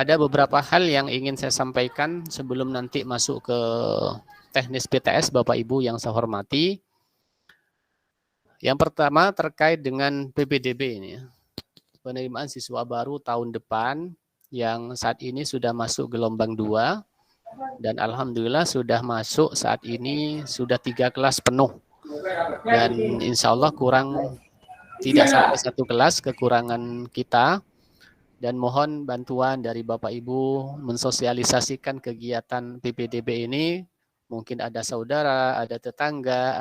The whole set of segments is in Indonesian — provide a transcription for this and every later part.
Ada beberapa hal yang ingin saya sampaikan sebelum nanti masuk ke teknis PTS Bapak Ibu yang saya hormati. Yang pertama terkait dengan PPDB ini, penerimaan siswa baru tahun depan yang saat ini sudah masuk gelombang 2 dan alhamdulillah sudah masuk saat ini sudah 3 kelas penuh dan insya Allah kurang tidak sampai 1 kelas kekurangan kita. Dan mohon bantuan dari Bapak Ibu mensosialisasikan kegiatan PPDB ini. Mungkin ada saudara, ada tetangga,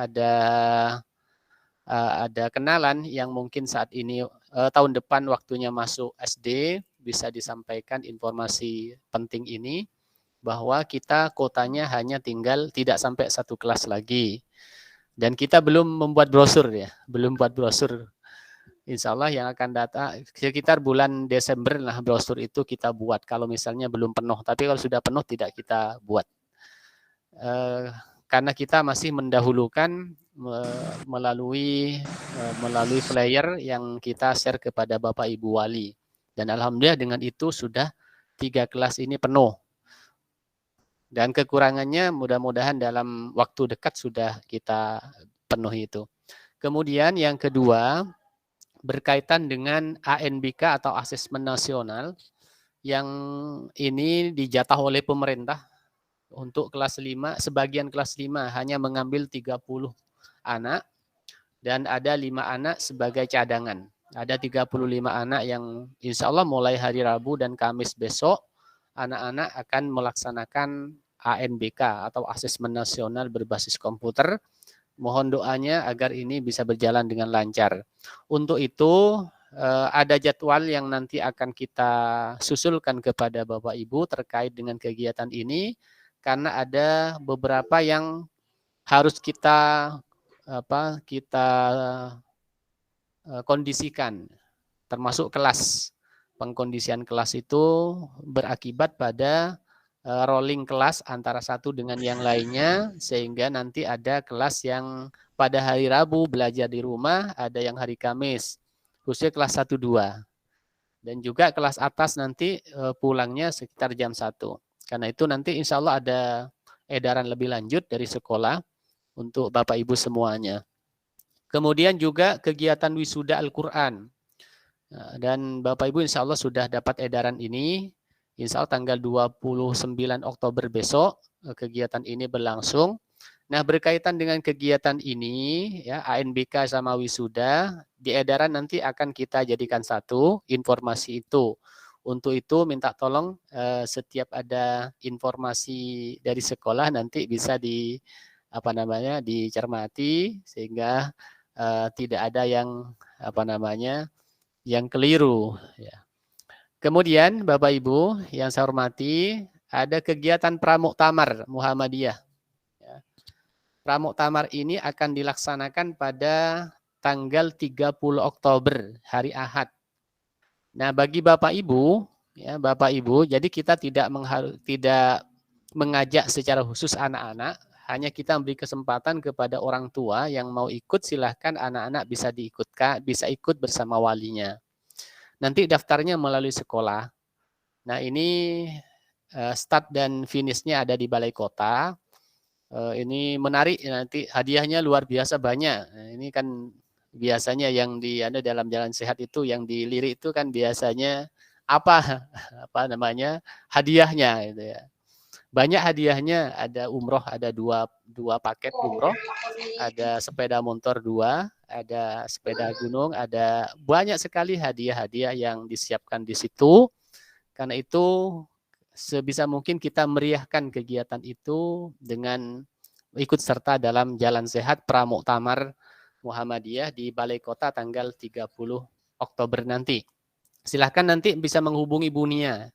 ada kenalan yang mungkin saat ini tahun depan waktunya masuk SD, bisa disampaikan informasi penting ini bahwa kita kotanya hanya tinggal tidak sampai 1 kelas lagi. Dan kita belum membuat brosur ya, belum buat brosur. Insya Allah yang akan datang sekitar bulan Desember lah brosur itu kita buat kalau misalnya belum penuh. Tapi kalau sudah penuh tidak kita buat. Karena kita masih mendahulukan melalui flyer yang kita share kepada Bapak Ibu Wali. Dan alhamdulillah dengan itu sudah 3 kelas ini penuh. Dan kekurangannya mudah-mudahan dalam waktu dekat sudah kita penuhi itu. Kemudian yang kedua, berkaitan dengan ANBK atau Asesmen Nasional yang ini dijatah oleh pemerintah untuk kelas 5, sebagian kelas 5 hanya mengambil 30 anak dan ada 5 anak sebagai cadangan. Ada 35 anak yang insya Allah mulai hari Rabu dan Kamis besok anak-anak akan melaksanakan ANBK atau Asesmen Nasional berbasis komputer. Mohon doanya agar ini bisa berjalan dengan lancar. Untuk itu ada jadwal yang nanti akan kita susulkan kepada Bapak Ibu terkait dengan kegiatan ini karena ada beberapa yang harus kita kondisikan, termasuk kelas. Pengkondisian kelas itu berakibat pada rolling kelas antara satu dengan yang lainnya sehingga nanti ada kelas yang pada hari Rabu belajar di rumah, ada yang hari Kamis, khususnya kelas 1 2. Dan juga kelas atas nanti pulangnya sekitar jam 1. Karena itu nanti insya Allah ada edaran lebih lanjut dari sekolah untuk Bapak Ibu semuanya. Kemudian juga kegiatan wisuda Al-Quran. Dan Bapak Ibu insya Allah sudah dapat edaran ini. Insya Allah tanggal 29 Oktober besok kegiatan ini berlangsung. Nah berkaitan dengan kegiatan ini, ya ANBK sama wisuda, di edaran nanti akan kita jadikan satu informasi itu. Untuk itu minta tolong setiap ada informasi dari sekolah nanti bisa dicermati sehingga tidak ada yang yang keliru. Ya. Kemudian Bapak Ibu yang saya hormati, ada kegiatan Pramuktamar Muhammadiyah. Ya. Pramuktamar ini akan dilaksanakan pada tanggal 30 Oktober, hari Ahad. Nah bagi Bapak Ibu, jadi kita tidak mengajak secara khusus anak-anak, hanya kita beri kesempatan kepada orang tua yang mau ikut, silahkan anak-anak bisa ikut bersama walinya. Nanti daftarnya melalui sekolah. Nah ini start dan finishnya ada di Balai Kota. Ini menarik, nanti hadiahnya luar biasa banyak. Nah, ini kan biasanya yang ada dalam jalan sehat itu, yang dilirik itu kan biasanya hadiahnya gitu ya. Banyak hadiahnya, ada umroh, ada dua paket umroh, ada sepeda motor 2, ada sepeda gunung, ada banyak sekali hadiah-hadiah yang disiapkan di situ. Karena itu sebisa mungkin kita meriahkan kegiatan itu dengan ikut serta dalam Jalan Sehat Pramuktamar Muhammadiyah di Balai Kota tanggal 30 Oktober nanti. Silahkan nanti bisa menghubungi Bu Nia,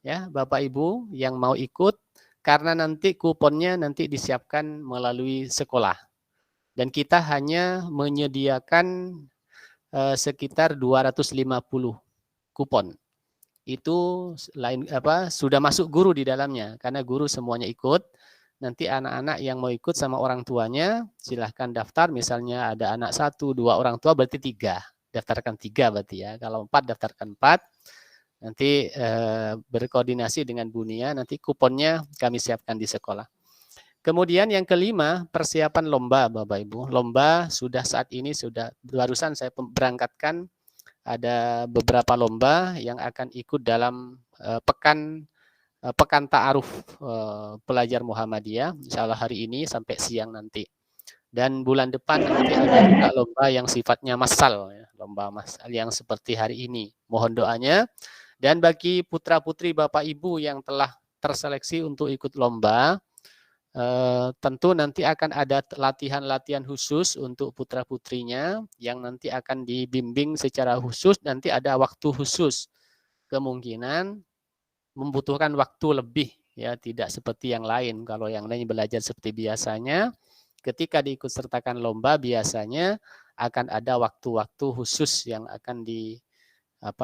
ya Bapak Ibu yang mau ikut, karena nanti kuponnya nanti disiapkan melalui sekolah. Dan kita hanya menyediakan sekitar 250 kupon. Itu sudah masuk guru di dalamnya, karena guru semuanya ikut. Nanti anak-anak yang mau ikut sama orang tuanya silahkan daftar. Misalnya ada anak 1, 2 orang tua berarti 3, daftarkan 3 berarti ya. Kalau 4 daftarkan 4. Nanti berkoordinasi dengan Bunia, nanti kuponnya kami siapkan di sekolah. Kemudian yang kelima, persiapan lomba Bapak Ibu. Lomba sudah saat ini sudah barusan saya berangkatkan ada beberapa lomba yang akan ikut dalam pekan ta'aruf pelajar Muhammadiyah, insya Allah hari ini sampai siang nanti. Dan bulan depan nanti ada juga lomba yang sifatnya massal, ya, lomba massal yang seperti hari ini. Mohon doanya. Dan bagi putra-putri Bapak Ibu yang telah terseleksi untuk ikut lomba, tentu nanti akan ada latihan-latihan khusus untuk putra-putrinya yang nanti akan dibimbing secara khusus, nanti ada waktu khusus. Kemungkinan membutuhkan waktu lebih, ya tidak seperti yang lain. Kalau yang lain belajar seperti biasanya, ketika diikut sertakan lomba biasanya akan ada waktu-waktu khusus yang akan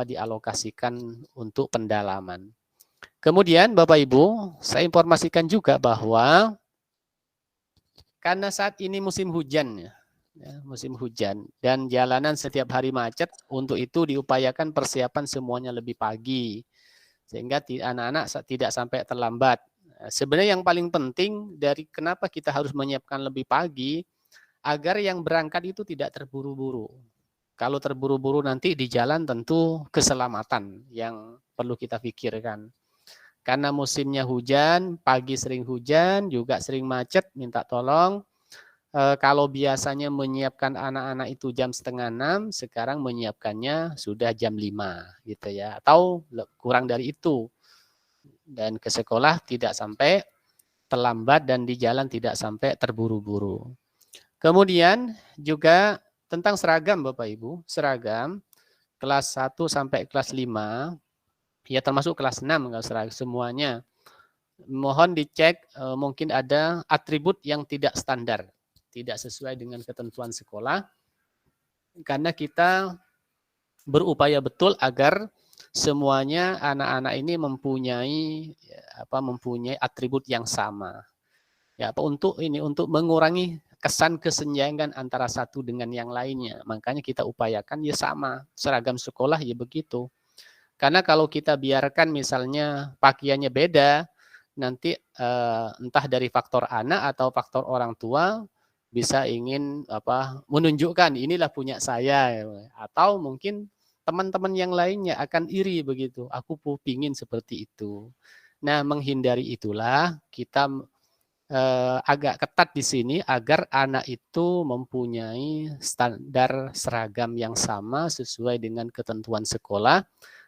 dialokasikan untuk pendalaman. Kemudian Bapak Ibu, saya informasikan juga bahwa karena saat ini musim hujan, musim hujan dan jalanan setiap hari macet, untuk itu diupayakan persiapan semuanya lebih pagi sehingga anak-anak tidak sampai terlambat. Sebenarnya yang paling penting dari kenapa kita harus menyiapkan lebih pagi agar yang berangkat itu tidak terburu-buru. Kalau terburu-buru nanti di jalan tentu keselamatan yang perlu kita pikirkan. Karena musimnya hujan, pagi sering hujan, juga sering macet, minta tolong. Kalau biasanya menyiapkan anak-anak itu jam 5:30, sekarang menyiapkannya sudah jam 5 gitu ya, atau kurang dari itu. Dan ke sekolah tidak sampai terlambat dan di jalan tidak sampai terburu-buru. Kemudian juga tentang seragam Bapak Ibu, seragam kelas 1 sampai kelas 5, ya termasuk kelas 6 kalau seragam semuanya. Mohon dicek mungkin ada atribut yang tidak standar, tidak sesuai dengan ketentuan sekolah, karena kita berupaya betul agar semuanya anak-anak ini mempunyai atribut yang sama. Ya, untuk mengurangi kesan kesenjangan antara satu dengan yang lainnya. Makanya kita upayakan ya sama, seragam sekolah ya begitu. Karena kalau kita biarkan misalnya pakaiannya beda, nanti entah dari faktor anak atau faktor orang tua bisa ingin menunjukkan inilah punya saya, atau mungkin teman-teman yang lainnya akan iri begitu. Aku pingin seperti itu. Nah, menghindari itulah kita agak ketat di sini agar anak itu mempunyai standar seragam yang sama sesuai dengan ketentuan sekolah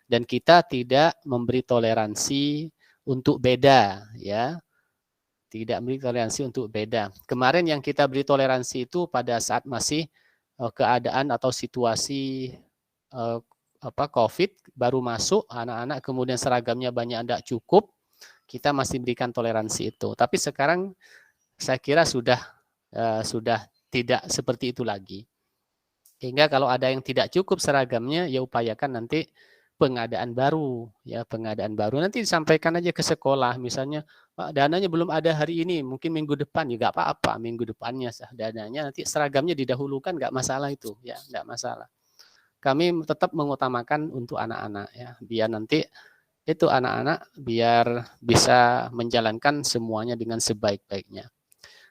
dan kita tidak memberi toleransi untuk beda, ya. Tidak memberi toleransi untuk beda. Kemarin yang kita beri toleransi itu pada saat masih keadaan atau situasi COVID baru masuk, anak-anak kemudian seragamnya banyak tidak cukup, kita masih berikan toleransi itu. Tapi sekarang saya kira sudah tidak seperti itu lagi. Sehingga kalau ada yang tidak cukup seragamnya, ya upayakan nanti pengadaan baru, ya pengadaan baru. Nanti disampaikan aja ke sekolah, misalnya Pak dananya belum ada hari ini, mungkin minggu depan ya nggak apa-apa, minggu depannya dananya nanti seragamnya didahulukan nggak masalah itu, ya nggak masalah. Kami tetap mengutamakan untuk anak-anak ya, biar nanti itu anak-anak biar bisa menjalankan semuanya dengan sebaik-baiknya.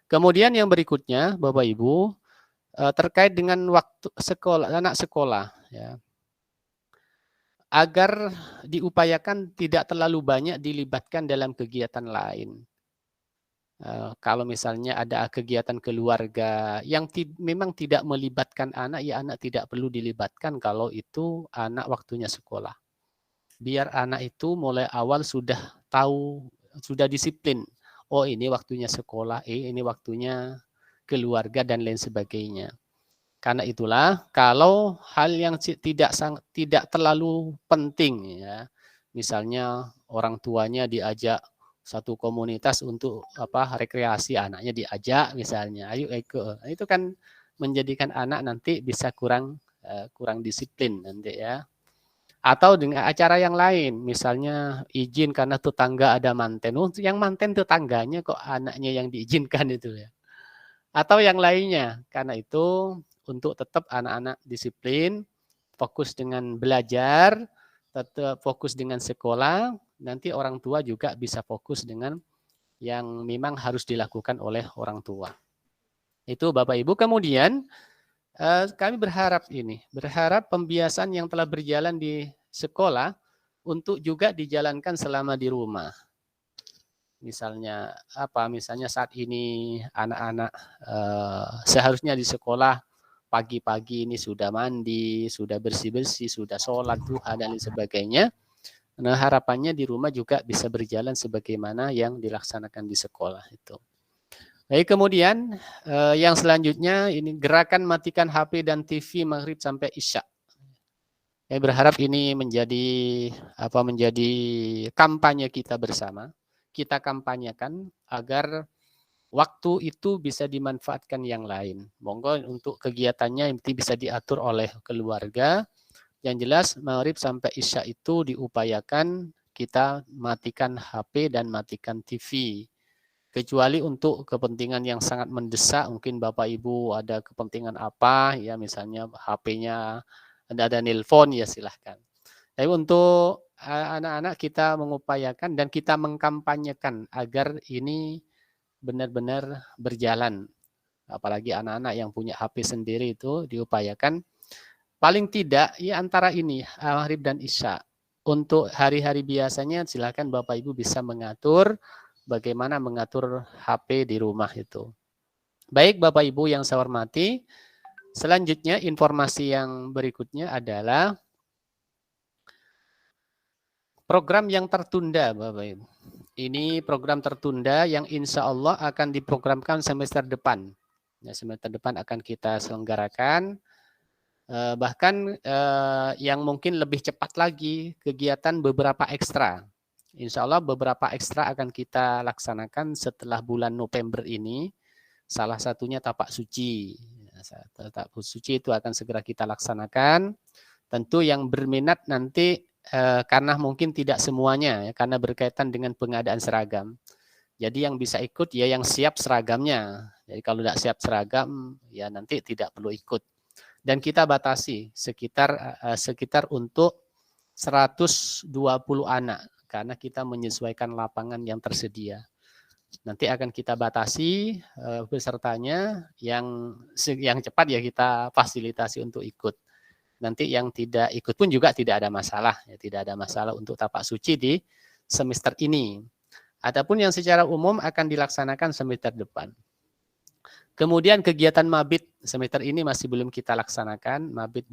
Kemudian yang berikutnya, Bapak Ibu, terkait dengan waktu sekolah, anak sekolah, ya, agar diupayakan tidak terlalu banyak dilibatkan dalam kegiatan lain. Kalau misalnya ada kegiatan keluarga yang memang tidak melibatkan anak, ya anak tidak perlu dilibatkan kalau itu anak waktunya sekolah. Biar anak itu mulai awal sudah tahu, sudah disiplin. Oh ini waktunya sekolah, ini waktunya keluarga dan lain sebagainya. Karena itulah kalau hal yang tidak terlalu penting ya, misalnya orang tuanya diajak satu komunitas untuk rekreasi, anaknya diajak misalnya, ayo ikut. Itu kan menjadikan anak nanti bisa kurang disiplin nanti ya. Atau dengan acara yang lain, misalnya izin karena tetangga ada manten, yang manten tetangganya kok anaknya yang diizinkan itu ya. Atau yang lainnya. Karena itu untuk tetap anak-anak disiplin, fokus dengan belajar, tetap fokus dengan sekolah, nanti orang tua juga bisa fokus dengan yang memang harus dilakukan oleh orang tua. Itu Bapak Ibu. Kemudian kami berharap pembiasan yang telah berjalan di sekolah untuk juga dijalankan selama di rumah. Misalnya Misalnya saat ini anak-anak seharusnya di sekolah pagi-pagi ini sudah mandi, sudah bersih-bersih, sudah sholat duha dan lain sebagainya. Nah, harapannya di rumah juga bisa berjalan sebagaimana yang dilaksanakan di sekolah itu. Baik, kemudian yang selanjutnya ini gerakan matikan HP dan TV maghrib sampai isya. Saya berharap ini menjadi kampanye kita bersama. Kita kampanyekan agar waktu itu bisa dimanfaatkan yang lain. Monggo untuk kegiatannya nanti bisa diatur oleh keluarga. Yang jelas maghrib sampai isya itu diupayakan kita matikan HP dan matikan TV. Kecuali untuk kepentingan yang sangat mendesak, mungkin Bapak Ibu ada kepentingan apa, ya misalnya HP-nya ada nelpon, ya silahkan. Tapi untuk anak-anak kita mengupayakan dan kita mengkampanyekan agar ini benar-benar berjalan. Apalagi anak-anak yang punya HP sendiri itu diupayakan. Paling tidak ya antara ini, maghrib dan isya. Untuk hari-hari biasanya silakan Bapak Ibu bisa mengatur bagaimana mengatur HP di rumah itu. Baik Bapak Ibu yang saya hormati, selanjutnya informasi yang berikutnya adalah program yang tertunda Bapak Ibu. Ini program tertunda yang insya Allah akan diprogramkan semester depan. Ya, semester depan akan kita selenggarakan. Bahkan yang mungkin lebih cepat lagi kegiatan beberapa ekstra. Insya Allah beberapa ekstra akan kita laksanakan setelah bulan November ini. Salah satunya tapak suci. Tapak suci itu akan segera kita laksanakan. Tentu yang berminat nanti karena mungkin tidak semuanya, ya, karena berkaitan dengan pengadaan seragam. Jadi yang bisa ikut ya yang siap seragamnya. Jadi kalau tidak siap seragam ya nanti tidak perlu ikut. Dan kita batasi sekitar untuk 120 anak karena kita menyesuaikan lapangan yang tersedia. Nanti akan kita batasi pesertanya yang cepat ya kita fasilitasi untuk ikut. Nanti yang tidak ikut pun juga tidak ada masalah, ya tidak ada masalah untuk tapak suci di semester ini. Adapun yang secara umum akan dilaksanakan semester depan. Kemudian kegiatan mabit semester ini masih belum kita laksanakan. Mabit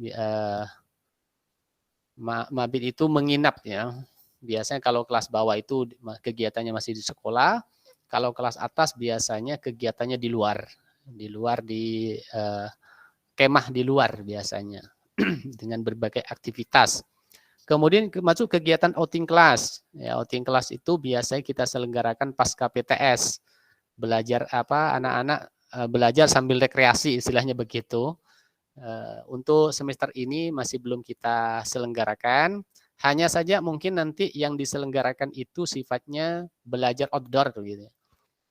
itu menginap ya. Biasanya kalau kelas bawah itu kegiatannya masih di sekolah. Kalau kelas atas biasanya kegiatannya di luar di kemah di luar biasanya dengan berbagai aktivitas. Kemudian masuk kegiatan outing class. Ya, outing class itu biasanya kita selenggarakan pasca PTS. Belajar anak-anak belajar sambil rekreasi istilahnya begitu. Untuk semester ini masih belum kita selenggarakan. Hanya saja mungkin nanti yang diselenggarakan itu sifatnya belajar outdoor gitu.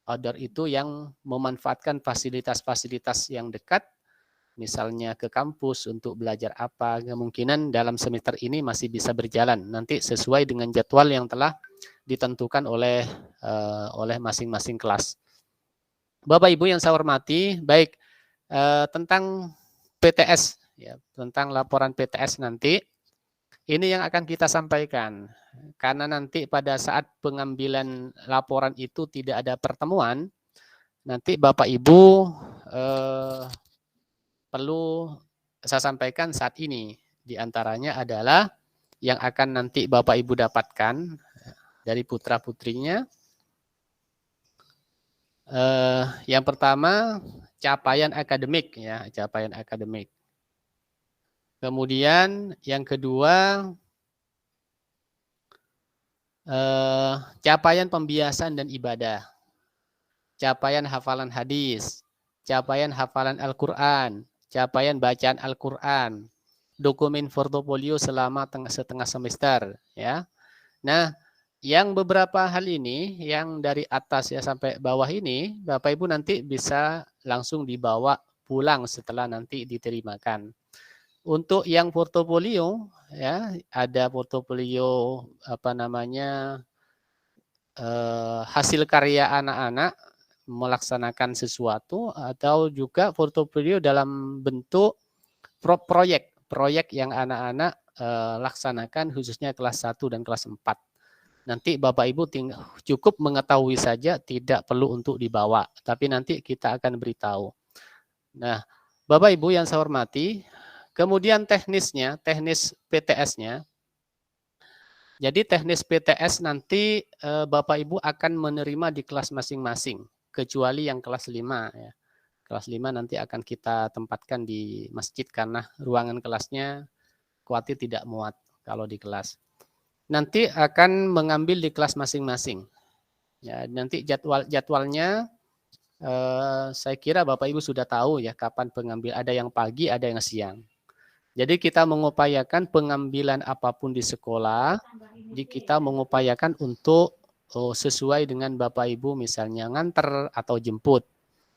Outdoor itu yang memanfaatkan fasilitas-fasilitas yang dekat, misalnya ke kampus untuk belajar apa, kemungkinan dalam semester ini masih bisa berjalan. Nanti sesuai dengan jadwal yang telah ditentukan oleh masing-masing kelas. Bapak Ibu yang saya hormati, baik tentang PTS, ya, tentang laporan PTS nanti, ini yang akan kita sampaikan. Karena nanti pada saat pengambilan laporan itu tidak ada pertemuan, nanti Bapak Ibu perlu saya sampaikan saat ini. Di antaranya adalah yang akan nanti Bapak Ibu dapatkan dari putra-putrinya. Yang pertama capaian akademik ya, capaian akademik. Kemudian yang kedua capaian pembiasan dan ibadah. Capaian hafalan hadis, capaian hafalan Al-Qur'an, capaian bacaan Al-Qur'an, dokumen portofolio selama setengah semester ya. Nah, yang beberapa hal ini, yang dari atas ya sampai bawah ini, Bapak Ibu nanti bisa langsung dibawa pulang setelah nanti diterimakan. Untuk yang portofolio, ya, ada portofolio apa namanya, hasil karya anak-anak melaksanakan sesuatu, atau juga portofolio dalam bentuk proyek yang anak-anak laksanakan khususnya kelas 1 dan kelas 4. Nanti Bapak Ibu cukup mengetahui saja, tidak perlu untuk dibawa, tapi nanti kita akan beritahu. Nah, Bapak Ibu yang saya hormati, kemudian teknis PTS-nya. Jadi teknis PTS nanti Bapak Ibu akan menerima di kelas masing-masing, kecuali yang kelas 5 ya. Kelas 5 nanti akan kita tempatkan di masjid karena ruangan kelasnya khawatir tidak muat kalau di kelas. Nanti akan mengambil di kelas masing-masing. Ya, nanti jadwalnya saya kira Bapak Ibu sudah tahu ya kapan pengambil, ada yang pagi, ada yang siang. Jadi kita mengupayakan pengambilan apapun di sekolah, kita mengupayakan untuk sesuai dengan Bapak Ibu, misalnya nganter atau jemput.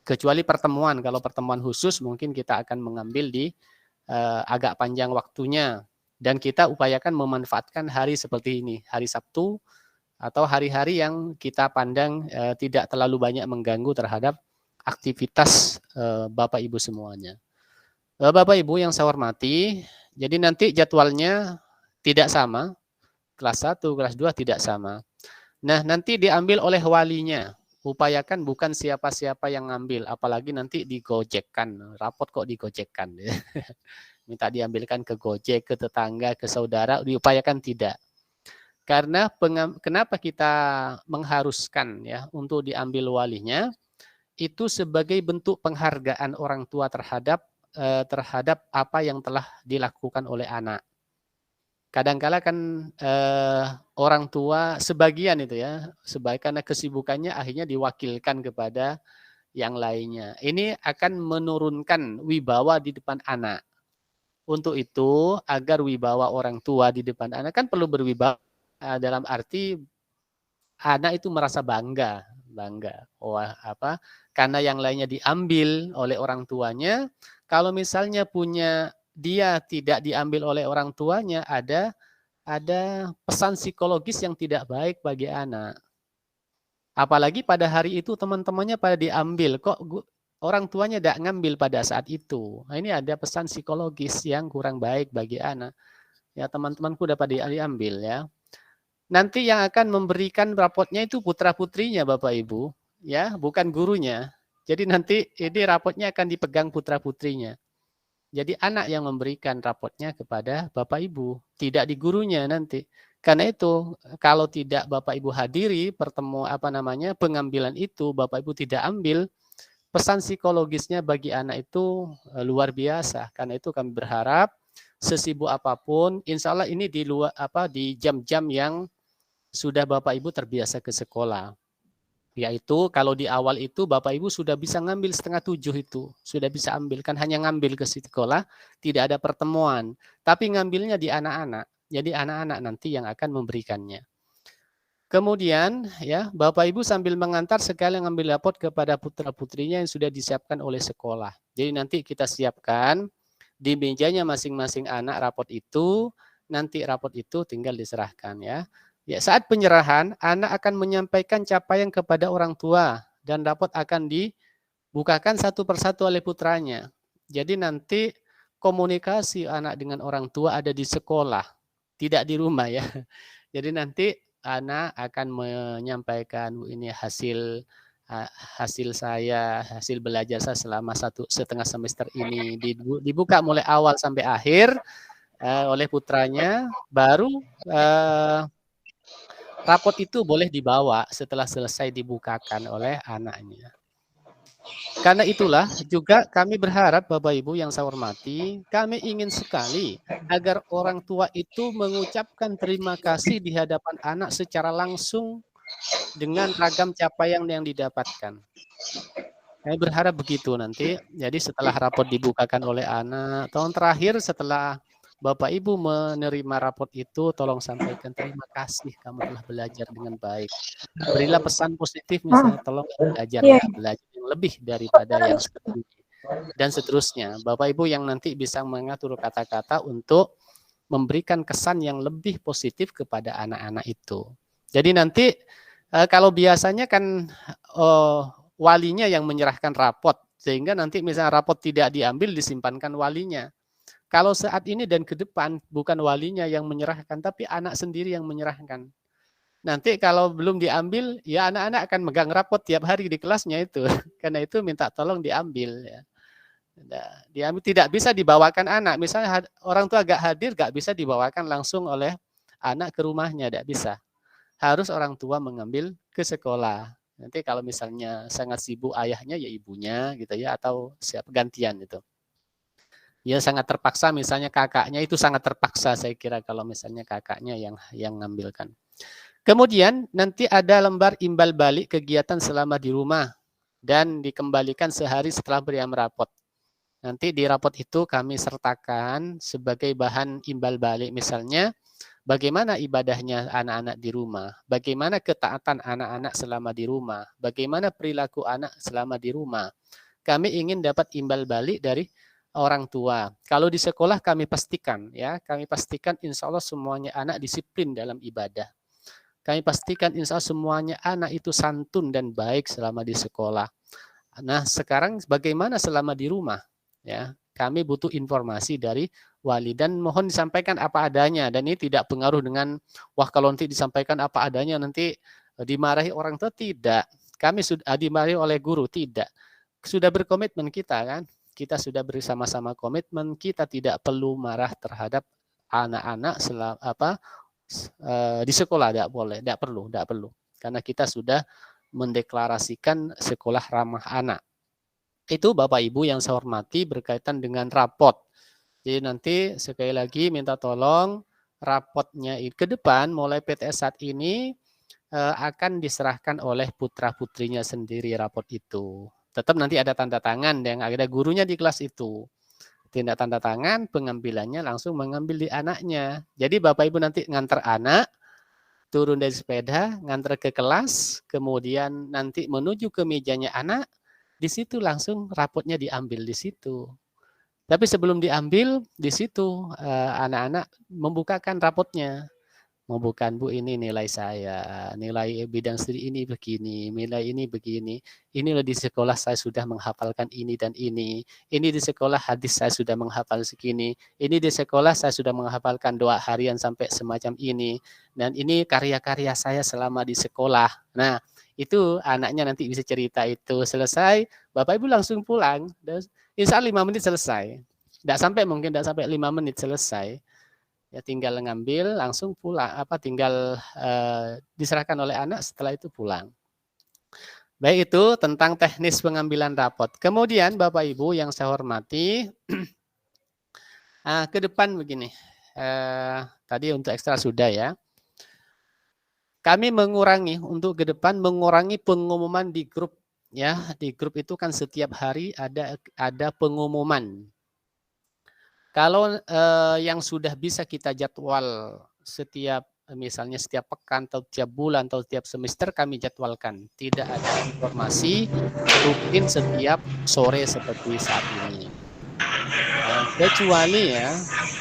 Kecuali pertemuan, kalau pertemuan khusus mungkin kita akan mengambil di agak panjang waktunya. Dan kita upayakan memanfaatkan hari seperti ini, hari Sabtu, atau hari-hari yang kita pandang tidak terlalu banyak mengganggu terhadap aktivitas Bapak Ibu semuanya. Bapak Ibu yang saya hormati, jadi nanti jadwalnya tidak sama, kelas 1, kelas 2 tidak sama. Nah, nanti diambil oleh walinya. Upayakan bukan siapa-siapa yang ngambil, apalagi nanti digojekkan, rapot kok digojekkan. Minta diambilkan ke Gojek, ke tetangga, ke saudara, diupayakan tidak. Karena kenapa kita mengharuskan ya untuk diambil walinya, itu sebagai bentuk penghargaan orang tua terhadap apa yang telah dilakukan oleh anak. Kadangkala kan orang tua sebagian itu ya, karena kesibukannya akhirnya diwakilkan kepada yang lainnya. Ini akan menurunkan wibawa di depan anak. Untuk itu, agar wibawa orang tua di depan anak kan perlu berwibawa, dalam arti anak itu merasa bangga. Karena yang lainnya diambil oleh orang tuanya. Kalau misalnya dia tidak diambil oleh orang tuanya, ada pesan psikologis yang tidak baik bagi anak. Apalagi pada hari itu teman-temannya pada diambil, kok orang tuanya tidak ngambil pada saat itu. Nah, ini ada pesan psikologis yang kurang baik bagi anak. Ya, teman-temanku dapat diambil ya. Nanti yang akan memberikan rapotnya itu putra-putrinya Bapak Ibu, ya, bukan gurunya. Jadi nanti ini rapotnya akan dipegang putra-putrinya. Jadi anak yang memberikan rapotnya kepada Bapak Ibu, tidak di gurunya nanti. Karena itu kalau tidak Bapak Ibu hadiri pengambilan itu, Bapak Ibu tidak ambil, pesan psikologisnya bagi anak itu luar biasa. Karena itu kami berharap sesibuk apapun, insya Allah ini di jam-jam yang sudah Bapak Ibu terbiasa ke sekolah. Yaitu kalau di awal itu Bapak Ibu sudah bisa ngambil 6:30 itu. Sudah bisa ambil, kan hanya ngambil ke sekolah, tidak ada pertemuan. Tapi ngambilnya di anak-anak. Jadi anak-anak nanti yang akan memberikannya. Kemudian ya Bapak Ibu sambil mengantar sekalian ngambil rapot kepada putra-putrinya yang sudah disiapkan oleh sekolah. Jadi nanti kita siapkan di mejanya masing-masing anak rapot itu, nanti rapot itu tinggal diserahkan ya. Ya, saat penyerahan anak akan menyampaikan capaian kepada orang tua dan rapot akan dibukakan satu persatu oleh putranya. Jadi nanti komunikasi anak dengan orang tua ada di sekolah, tidak di rumah ya. Jadi nanti anak akan menyampaikan ini hasil belajar saya selama 1,5 semester ini, dibuka mulai awal sampai akhir oleh putranya, baru rapot itu boleh dibawa setelah selesai dibukakan oleh anaknya. Karena itulah juga kami berharap Bapak Ibu yang saya hormati, kami ingin sekali agar orang tua itu mengucapkan terima kasih di hadapan anak secara langsung dengan ragam capaian yang didapatkan. Kami berharap begitu nanti. Jadi setelah rapot dibukakan oleh anak, tahun terakhir setelah Bapak Ibu menerima rapot itu, tolong sampaikan terima kasih kamu telah belajar dengan baik. Berilah pesan positif misalnya, tolong belajar yang lebih daripada yang seperti ini. dan seterusnya. Bapak Ibu yang nanti bisa mengatur kata-kata untuk memberikan kesan yang lebih positif kepada anak-anak itu. Jadi nanti kalau biasanya kan walinya yang menyerahkan rapot, sehingga nanti misalnya rapot tidak diambil disimpankan walinya. Kalau saat ini dan ke depan bukan walinya yang menyerahkan, tapi anak sendiri yang menyerahkan. Nanti kalau belum diambil, ya anak-anak akan megang rapot tiap hari di kelasnya itu. Karena itu minta tolong diambil. Ya. Diambil, tidak bisa dibawakan anak. Misalnya orang tua agak hadir, gak bisa dibawakan langsung oleh anak ke rumahnya, tidak bisa. Harus orang tua mengambil ke sekolah. Nanti kalau misalnya sangat sibuk ayahnya, ya ibunya gitu ya, atau siap gantian itu. Ya sangat terpaksa, misalnya kakaknya itu sangat terpaksa saya kira kalau misalnya kakaknya yang ngambilkan. Kemudian nanti ada lembar imbal balik kegiatan selama di rumah dan dikembalikan sehari setelah beri rapot. Nanti di rapot itu kami sertakan sebagai bahan imbal balik, misalnya bagaimana ibadahnya anak-anak di rumah, bagaimana ketaatan anak-anak selama di rumah, bagaimana perilaku anak selama di rumah. Kami ingin dapat imbal balik dari orang tua. Kalau di sekolah kami pastikan insya Allah semuanya anak disiplin dalam ibadah. Kami pastikan insya Allah semuanya anak itu santun dan baik selama di sekolah. Nah, sekarang bagaimana selama di rumah? Ya, kami butuh informasi dari wali dan mohon disampaikan apa adanya, dan ini tidak pengaruh dengan wah kalau nanti disampaikan apa adanya nanti dimarahi orang tua, tidak. Kami sudah dimarahi oleh guru, tidak. Sudah berkomitmen kita kan? Kita sudah bersama-sama komitmen, kita tidak perlu marah terhadap anak-anak di sekolah, tidak boleh, tidak perlu. Karena kita sudah mendeklarasikan sekolah ramah anak. Itu Bapak Ibu yang saya hormati berkaitan dengan rapot. Jadi nanti sekali lagi minta tolong rapotnya ke depan mulai PTS saat ini akan diserahkan oleh putra-putrinya sendiri rapot itu. Tetap nanti ada tanda tangan yang ada gurunya di kelas itu. Tindak tanda tangan, pengambilannya langsung mengambil di anaknya. Jadi Bapak Ibu nanti ngantar anak, turun dari sepeda, ngantar ke kelas, kemudian nanti menuju ke mejanya anak, di situ langsung rapotnya diambil di situ. Tapi sebelum diambil, di situ anak-anak membukakan rapotnya. Membukakan, Bu, ini nilai saya, nilai bidang studi ini begini, nilai ini begini. Ini loh di sekolah saya sudah menghafalkan ini dan ini. Ini di sekolah hadis saya sudah menghafal segini. Ini di sekolah saya sudah menghafalkan doa harian sampai semacam ini. Dan ini karya-karya saya selama di sekolah. Nah, itu anaknya nanti bisa cerita itu. Selesai, Bapak Ibu langsung pulang. Dan insya Allah 5 menit selesai. Tidak sampai, mungkin tidak sampai 5 menit selesai. Ya tinggal ngambil langsung pulang, tinggal diserahkan oleh anak, setelah itu pulang. Baik, itu tentang teknis pengambilan rapot. Kemudian Bapak Ibu yang saya hormati, ke depan begini. Tadi untuk ekstra sudah ya. Kami untuk ke depan mengurangi pengumuman di grup ya. Di grup itu kan setiap hari ada pengumuman. Kalau yang sudah bisa kita jadwal misalnya setiap pekan atau tiap bulan atau tiap semester kami jadwalkan. Tidak ada informasi rutin setiap sore seperti saat ini.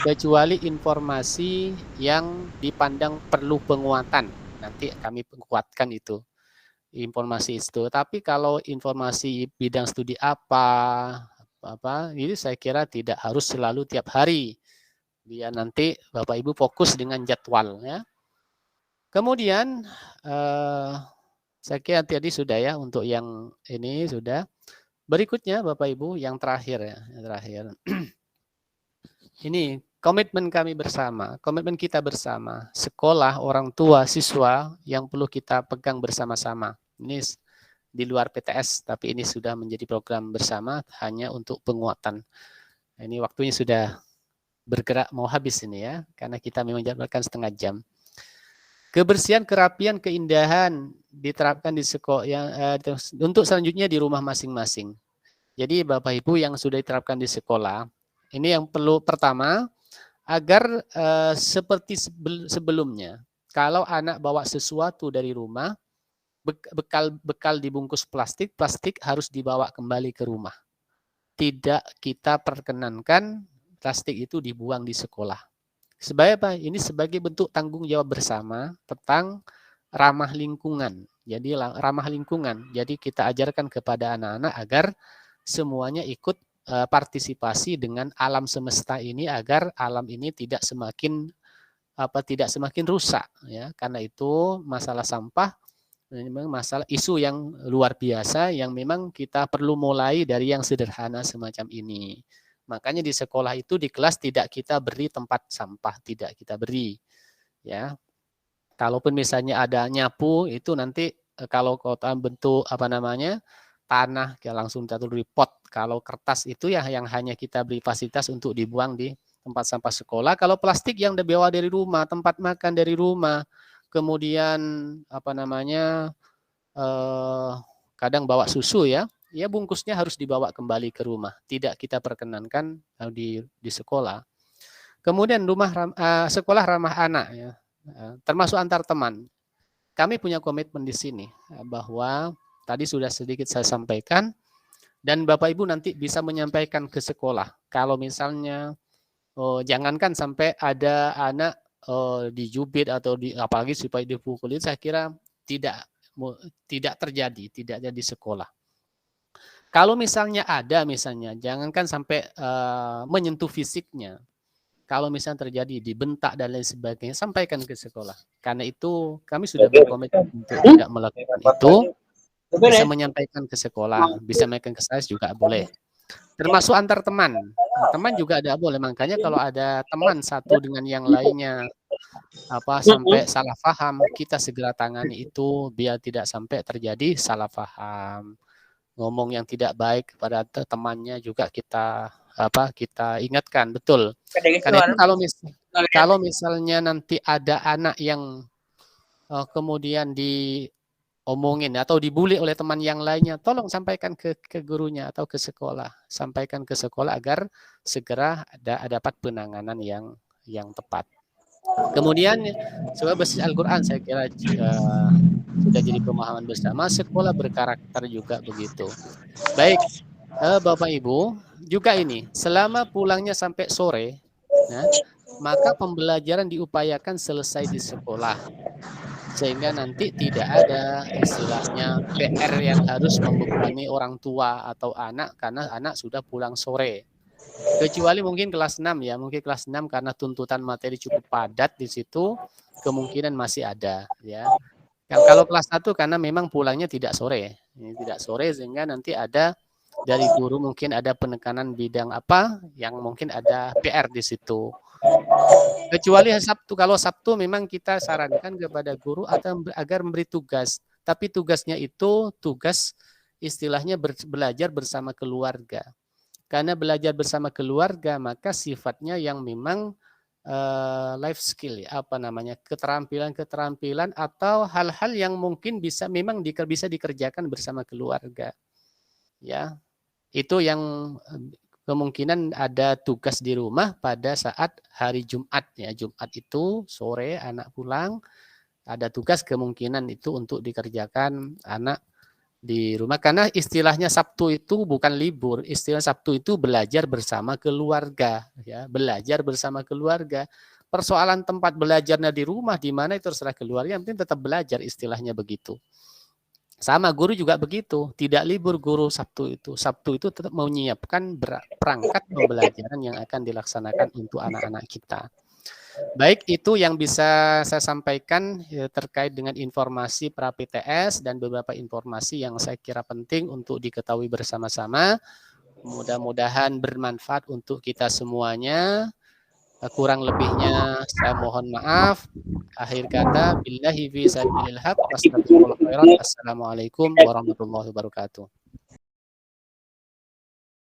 Kecuali informasi yang dipandang perlu penguatan. Nanti kami kuatkan itu. Informasi itu. Tapi kalau informasi bidang studi ini saya kira tidak harus selalu tiap hari. Biar nanti Bapak Ibu fokus dengan jadwal ya. Kemudian saya kira tadi sudah ya, untuk yang ini sudah. Berikutnya Bapak Ibu yang terakhir ya, yang terakhir. Ini komitmen kami bersama, komitmen kita bersama, sekolah, orang tua, siswa yang perlu kita pegang bersama-sama. Ini di luar PTS, tapi ini sudah menjadi program bersama hanya untuk penguatan. Ini waktunya sudah bergerak mau habis ini ya, karena kita memang jadwalkan setengah jam. Kebersihan, kerapian, keindahan diterapkan di sekolah untuk selanjutnya di rumah masing-masing. Jadi Bapak Ibu yang sudah diterapkan di sekolah, ini yang perlu pertama agar seperti sebelumnya. Kalau anak bawa sesuatu dari rumah, bekal dibungkus plastik harus dibawa kembali ke rumah. tidak kita perkenankan plastik itu dibuang di sekolah. Sebagai apa? Ini sebagai bentuk tanggung jawab bersama tentang ramah lingkungan. Jadi ramah lingkungan. Jadi kita ajarkan kepada anak-anak agar semuanya ikut partisipasi dengan alam semesta ini agar alam ini tidak semakin rusak ya. Karena itu masalah sampah memang masalah isu yang luar biasa yang memang kita perlu mulai dari yang sederhana semacam ini. Makanya di sekolah itu di kelas tidak kita beri tempat sampah, tidak kita beri. Ya. Kalaupun misalnya ada nyapu itu nanti kalau kota bentuk tanah ya langsung taruh di pot. Kalau kertas itu ya yang hanya kita beri fasilitas untuk dibuang di tempat sampah sekolah. Kalau plastik yang dibawa dari rumah, tempat makan dari rumah, kemudian kadang bawa susu ya bungkusnya harus dibawa kembali ke rumah, tidak kita perkenankan di sekolah. Kemudian sekolah ramah anak ya, termasuk antar teman. Kami punya komitmen di sini bahwa tadi sudah sedikit saya sampaikan dan Bapak Ibu nanti bisa menyampaikan ke sekolah kalau misalnya jangankan sampai ada anak dijubit atau apalagi supaya dipukulin, saya kira tidak terjadi, tidak ada di sekolah. Kalau misalnya ada, jangankan sampai menyentuh fisiknya. Kalau misalnya terjadi dibentak dan lain sebagainya, sampaikan ke sekolah. Karena itu kami sudah berkomitmen untuk tidak melakukan itu. Bisa menyampaikan ke sekolah, bisa menyampaikan ke saya juga boleh. Termasuk antar teman. Teman juga ada boleh. Makanya kalau ada teman satu dengan yang lainnya sampai salah paham, kita segera tangani itu biar tidak sampai terjadi salah paham. Ngomong yang tidak baik kepada temannya juga kita ingatkan, betul. Karena itu kalau misalnya nanti ada anak yang kemudian diomongin atau dibully oleh teman yang lainnya, tolong sampaikan ke gurunya atau ke sekolah. Sampaikan ke sekolah agar segera dapat penanganan yang tepat. Kemudian sebuah basis Al-Quran saya kira sudah jadi pemahaman bersama, sekolah berkarakter juga begitu. Baik, Bapak Ibu, juga ini, selama pulangnya sampai sore, ya, maka pembelajaran diupayakan selesai di sekolah. Sehingga nanti tidak ada istilahnya PR yang harus membebani orang tua atau anak karena anak sudah pulang sore. Kecuali mungkin kelas 6 ya, mungkin kelas 6 karena tuntutan materi cukup padat di situ, kemungkinan masih ada ya. Kalau kelas 1 karena memang pulangnya tidak sore, sehingga nanti ada dari guru mungkin ada penekanan bidang apa yang mungkin ada PR di situ. Kecuali Sabtu, kalau Sabtu memang kita sarankan kepada guru agar memberi tugas, tapi tugasnya itu tugas istilahnya belajar bersama keluarga. Karena belajar bersama keluarga maka sifatnya yang memang life skill ya, keterampilan atau hal-hal yang mungkin bisa dikerjakan bersama keluarga. Ya. Itu yang kemungkinan ada tugas di rumah pada saat hari Jumat ya. Jumat itu sore anak pulang, ada tugas kemungkinan itu untuk dikerjakan anak di rumah, karena istilahnya Sabtu itu bukan libur, istilah Sabtu itu belajar bersama keluarga ya, belajar bersama keluarga. Persoalan tempat belajarnya di rumah di mana itu terserah keluarga, yang penting tetap belajar, istilahnya begitu. Sama guru juga begitu, tidak libur guru Sabtu itu. Sabtu itu tetap menyiapkan perangkat pembelajaran yang akan dilaksanakan untuk anak-anak kita. Baik, itu yang bisa saya sampaikan terkait dengan informasi pra-PTS dan beberapa informasi yang saya kira penting untuk diketahui bersama-sama. Mudah-mudahan bermanfaat untuk kita semuanya. Kurang lebihnya saya mohon maaf. Akhir kata, billahi fi sabilil haq. Assalamualaikum warahmatullahi wabarakatuh.